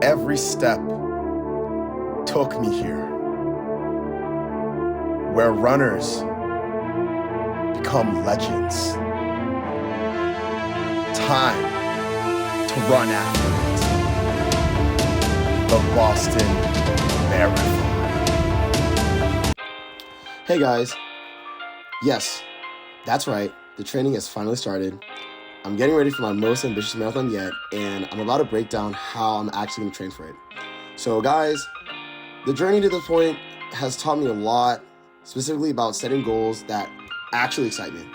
Every step took me here, where runners become legends. Time to run after it. The Boston Marathon. Hey guys. Yes, that's right. The training has finally started. I'm getting ready for my most ambitious marathon yet, and I'm about to break down how I'm actually going to train for it. So guys, the journey to this point has taught me a lot, specifically about setting goals that actually excite me.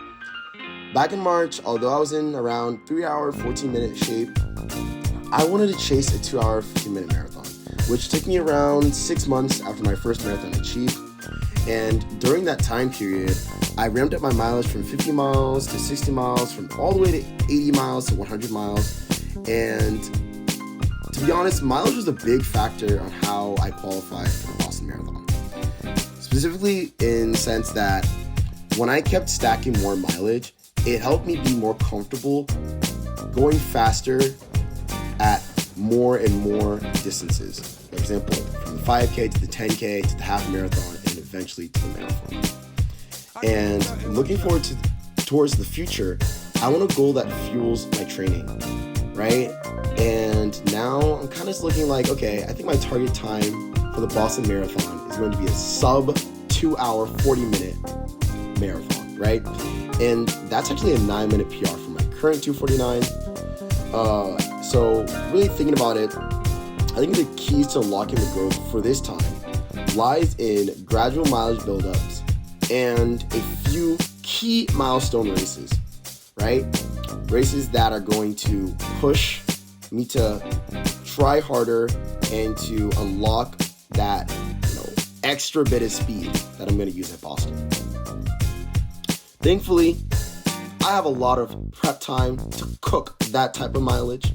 Back in March, although I was in around 3-hour, 14-minute shape, I wanted to chase a 2-hour, 15-minute marathon, which took me around 6 months after my first marathon achieved. And during that time period, I ramped up my mileage from 50 miles to 60 miles, from all the way to 80 miles to 100 miles. And to be honest, mileage was a big factor on how I qualified for the Boston Marathon. Specifically in the sense that when I kept stacking more mileage, it helped me be more comfortable going faster at more and more distances. For example, from the 5K to the 10K to the half marathon and eventually to the marathon. And looking forward towards the future, I want a goal that fuels my training, right? And now I'm kind of looking like, okay, I think my target time for the Boston Marathon is going to be a sub 2-hour, 40-minute marathon, right? And that's actually a 9-minute PR from my current 2:49. So really thinking about it, I think the keys to unlocking the growth for this time lies in gradual mileage buildups and a few key milestone races, right? Races that are going to push me to try harder and to unlock that, extra bit of speed that I'm going to use at Boston. Thankfully, I have a lot of prep time to cook that type of mileage.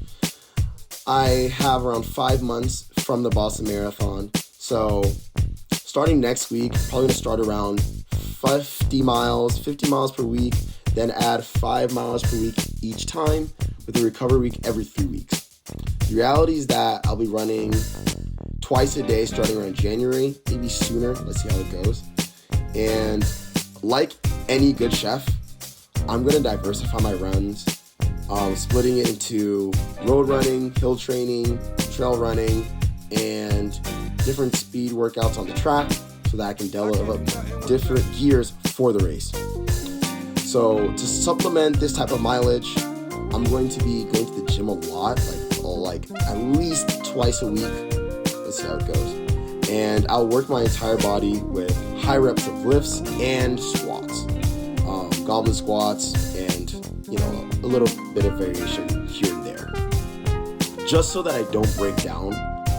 I have around 5 months from the Boston Marathon. So starting next week, probably going to start around 50 miles per week, then add 5 miles per week each time with a recovery week every 3 weeks. The reality is that I'll be running twice a day starting around January, maybe sooner. Let's see how it goes. And like any good chef, I'm going to diversify my runs, splitting it into road running, hill training, trail running, and different speed workouts on the track so that I can develop different gears for the race. So to supplement this type of mileage, I'm going to be going to the gym a lot, like at least twice a week. Let's see how it goes. And I'll work my entire body with high reps of lifts and squats, goblet squats, and a little bit of variation here and there, just so that I don't break down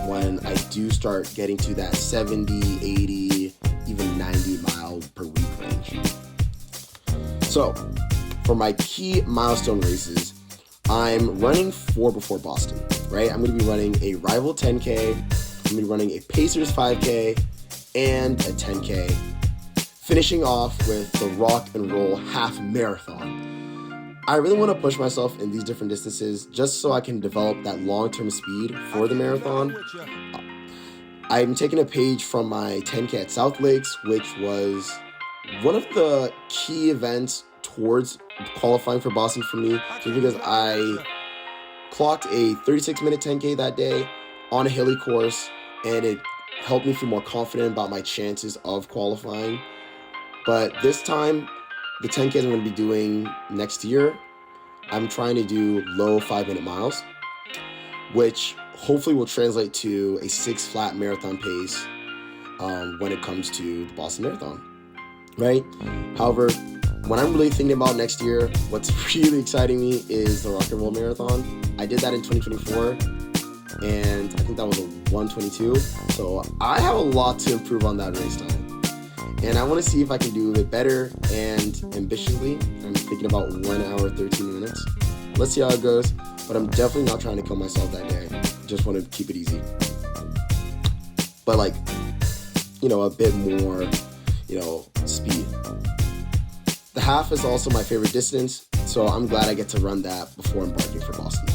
when I do start getting to that 70, 80, even 90 mile per week range. So for my key milestone races, I'm running 4 before Boston, right? I'm going to be running a Rival 10K, I'm going to be running a Pacers 5K, and a 10K, finishing off with the Rock and Roll half marathon. I really want to push myself in these different distances just so I can develop that long-term speed for the marathon. I'm taking a page from my 10K at South Lakes, which was one of the key events towards qualifying for Boston for me, just because I clocked a 36-minute 10K that day on a hilly course, and it helped me feel more confident about my chances of qualifying. But this time, the 10Ks I'm going to be doing next year, I'm trying to do low 5-minute miles, which hopefully will translate to a 6 flat marathon pace when it comes to the Boston Marathon, right? However, when I'm really thinking about next year, what's really exciting me is the Rock and Roll Marathon. I did that in 2024, and I think that was a 1:22. So I have a lot to improve on that race time. And I want to see if I can do it better and ambitiously. I'm thinking about 1 hour, 13 minutes. Let's see how it goes. But I'm definitely not trying to kill myself that day. Just want to keep it easy. But a bit more, speed. The half is also my favorite distance. So I'm glad I get to run that before embarking for Boston.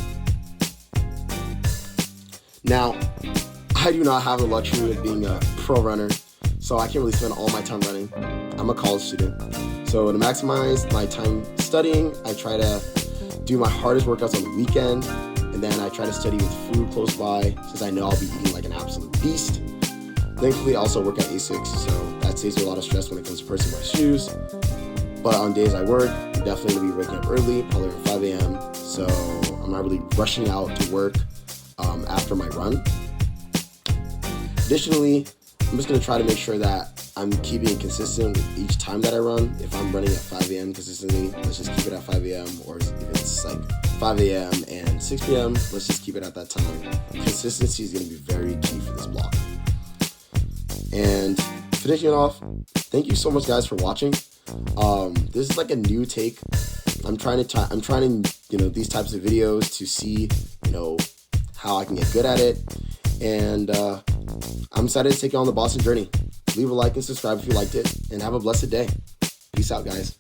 Now, I do not have the luxury of being a pro runner, so I can't really spend all my time running. I'm a college student. So to maximize my time studying, I try to do my hardest workouts on the weekend, and then I try to study with food close by since I know I'll be eating like an absolute beast. Thankfully, I also work at ASICS, so that saves me a lot of stress when it comes to pressing my shoes. But on days I work, I'm definitely going to be waking up early, probably around 5 a.m., so I'm not really rushing out to work after my run. Additionally, I'm just going to try to make sure that I'm keeping it consistent with each time that I run. If I'm running at 5 a.m. consistently, let's just keep it at 5 a.m. Or if it's like 5 a.m. and 6 p.m., let's just keep it at that time. Consistency is going to be very key for this block. And finishing it off, thank you so much, guys, for watching. This is like a new take. I'm trying to, these types of videos to see, how I can get good at it. And I'm excited to take you on the Boston journey. Leave a like and subscribe if you liked it, and have a blessed day. Peace out, guys.